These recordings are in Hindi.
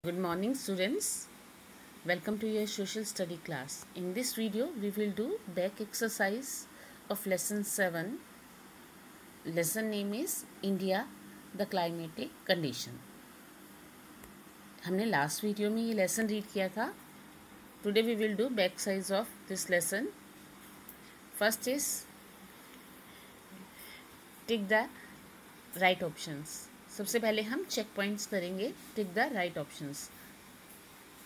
Good morning students, welcome to your social study class. In this video we will do back exercise of lesson 7. Lesson name is India the climatic condition. हमने लास्ट वीडियो में ये लेसन रीड किया था. Today we will do back exercise of this lesson. First is tick the right options. सबसे पहले हम चेक पॉइंट्स करेंगे. Tick the right options.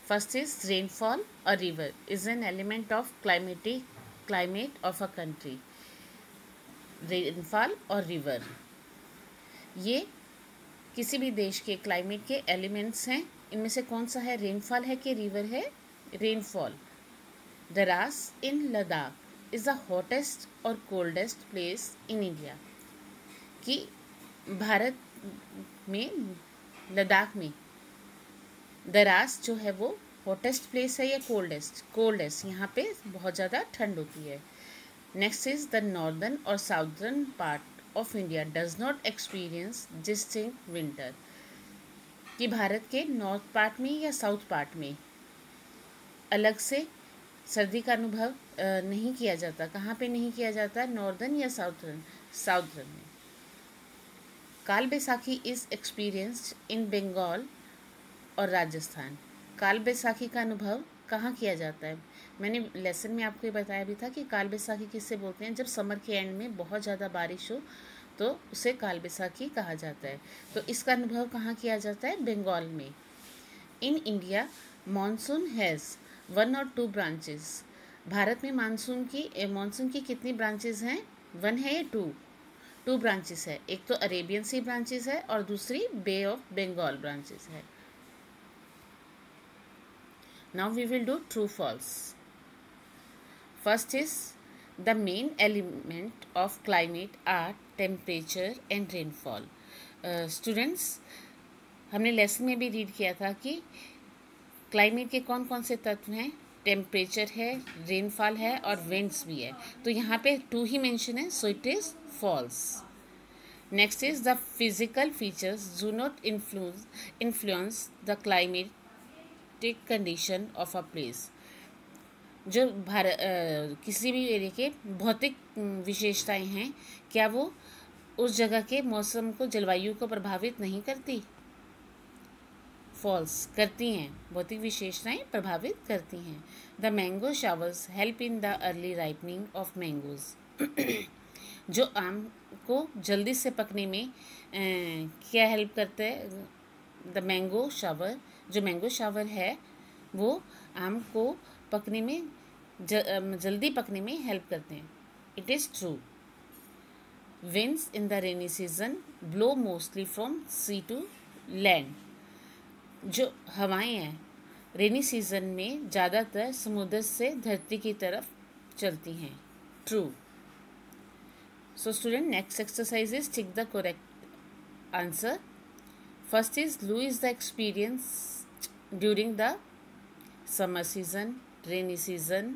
First is rainfall और river is an element of climate of a country. Rainfall और रिवर ये किसी भी देश के क्लाइमेट के एलिमेंट्स हैं. इनमें से कौन सा है, रेनफॉल है कि रिवर है? Rainfall. Dras in Ladakh is the hottest और कोल्डेस्ट प्लेस इन इंडिया. कि भारत में लद्दाख में द्रास जो है वो हॉटेस्ट प्लेस है या कोल्डेस्ट यहाँ पे बहुत ज़्यादा ठंड होती है. नेक्स्ट इज द नॉर्दर्न और southern part of India does not experience distinct winter. कि भारत के नॉर्थ पार्ट में या साउथ पार्ट में अलग से सर्दी का अनुभव नहीं किया जाता. कहाँ पे नहीं किया जाता? नॉर्दर्न या साउदर्न में. Kal Baisakhi is experienced in Bengal और राजस्थान. काल बैसाखी का अनुभव कहाँ किया जाता है? मैंने लेसन में आपको ये बताया भी था कि काल बैसाखी किससे बोलते हैं? जब समर के एंड में बहुत ज़्यादा बारिश हो तो उसे काल बैसाखी कहा जाता है. तो इसका अनुभव कहाँ किया जाता है? बंगाल में. इन इंडिया मानसून हैज़ 1 और 2 ब्रांचेस. भारत में मानसून की कितनी ब्रांचेस हैं? 1 है या 2 ब्रांचेस है. एक तो अरेबियन सी ब्रांचेस है और दूसरी बे ऑफ बंगाल ब्रांचेस है. Now we will do true false. First is the main element of climate are temperature and rainfall. Students, हमने लेसन में भी रीड किया था कि क्लाइमेट के कौन कौन से तत्व हैं? टेम्परेचर है, रेनफॉल है और विंड्स भी है. तो यहाँ पे 2 ही मेंशन है, so it is false. Next is the physical features do not influence the climatic condition of a place. जो किसी भी एरिया के भौतिक विशेषताएं हैं, क्या वो उस जगह के मौसम को, जलवायु को प्रभावित नहीं करती? फॉल्स. करती हैं. भौतिक विशेषताएं प्रभावित करती हैं. The mango showers help in the early ripening of mangoes. जो आम को जल्दी से पकने में क्या हेल्प करते हैं? The mango shower. जो मैंगो शावर है वो आम को पकने में जल्दी पकने में हेल्प करते हैं. It is true. Winds in the rainy season blow mostly from sea to land. जो हवाएं हैं रेनी सीजन में ज़्यादातर समुद्र से धरती की तरफ चलती हैं. True. So student, next exercise is tick the correct answer. First is Lou is the experience during the summer season, rainy season,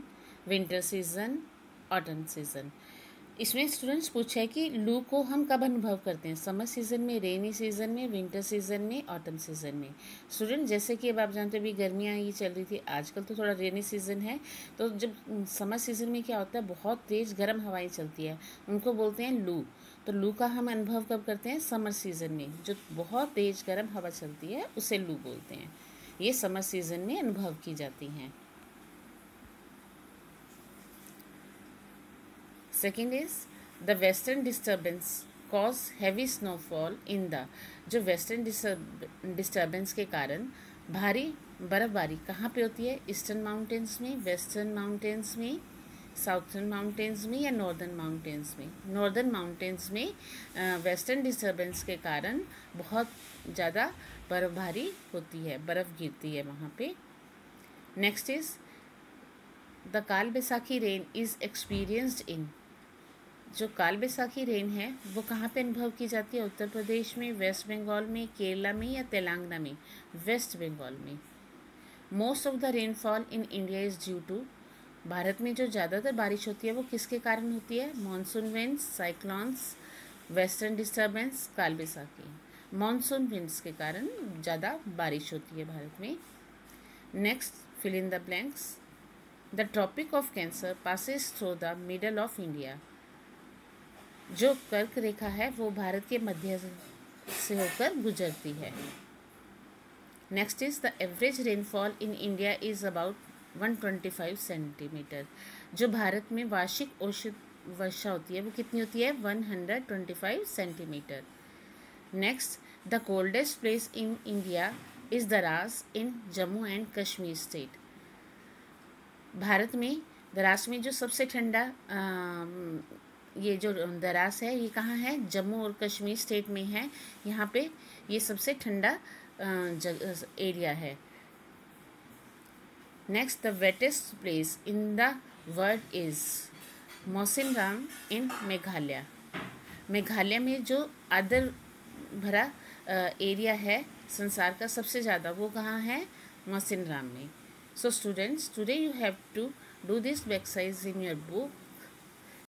winter season, autumn season. इसमें स्टूडेंट्स पूछा है कि लू को हम कब अनुभव करते हैं? समर सीज़न में, रेनी सीज़न में, विंटर सीज़न में, ऑटम सीज़न में. स्टूडेंट, जैसे कि अब आप जानते हो अभी गर्मियाँ ये चल रही थी, आजकल तो थोड़ा रेनी सीज़न है. तो जब समर सीज़न में क्या होता है, बहुत तेज़ गर्म हवाएं चलती है, उनको बोलते हैं लू. तो लू का हम अनुभव कब करते हैं? समर सीज़न में. जो बहुत तेज़ गर्म हवा चलती है उसे लू बोलते हैं. ये समर सीज़न में अनुभव की जाती हैं. Second is the western disturbance cause heavy snowfall in the. जो वेस्टर्न डिस्टर्बेंस के कारण भारी बर्फबारी कहाँ पे होती है? ईस्टर्न माउंटेन्स में, वेस्टर्न माउंटेन्स में, साउथर्न माउंटेन्स में या नॉर्दर्न माउंटेन्स में? नॉर्दर्न माउंटेन्स में वेस्टर्न डिस्टर्बेंस के कारण बहुत ज़्यादा बर्फबारी होती है, बर्फ़ गिरती है वहाँ पे. नेक्स्ट इज द काल बैसाखी रेन इज़ एक्सपीरियंस्ड इन. जो काल बैसाखी रेन है वो कहाँ पे अनुभव की जाती है? उत्तर प्रदेश में, वेस्ट बंगाल में, केरला में या तेलंगाना में? वेस्ट बंगाल में. Most of the rainfall in India is due to. Bharat में जो ज़्यादातर बारिश होती है वो किसके कारण होती है? Monsoon winds, cyclones, western disturbance, काल बैसाखी. मानसून विंड्स के कारण ज़्यादा बारिश होती है भारत में। Next, fill in the blanks. The tropic of cancer passes through the middle of India. जो कर्क रेखा है वो भारत के मध्य से होकर गुजरती है। Next is the average rainfall in India is about 125 centimetre. जो भारत में वार्षिक औसत वर्षा होती है वो कितनी होती है? 125 centimetre. Next, the coldest place in India is Dras in Jammu and Kashmir state. Bharat में दरास में जो सबसे ठंडा ये जो दरास है ये कहाँ है? जम्मू और कश्मीर स्टेट में है। यहाँ पे ये सबसे ठंडा एरिया है। Next, the wettest place in the world is Mawsynram in Meghalaya. Meghalaya में जो आर्द्र भरा एरिया है संसार का सबसे ज़्यादा, वो कहाँ है? मौसिनराम में। So students, today you have to do this exercise in your book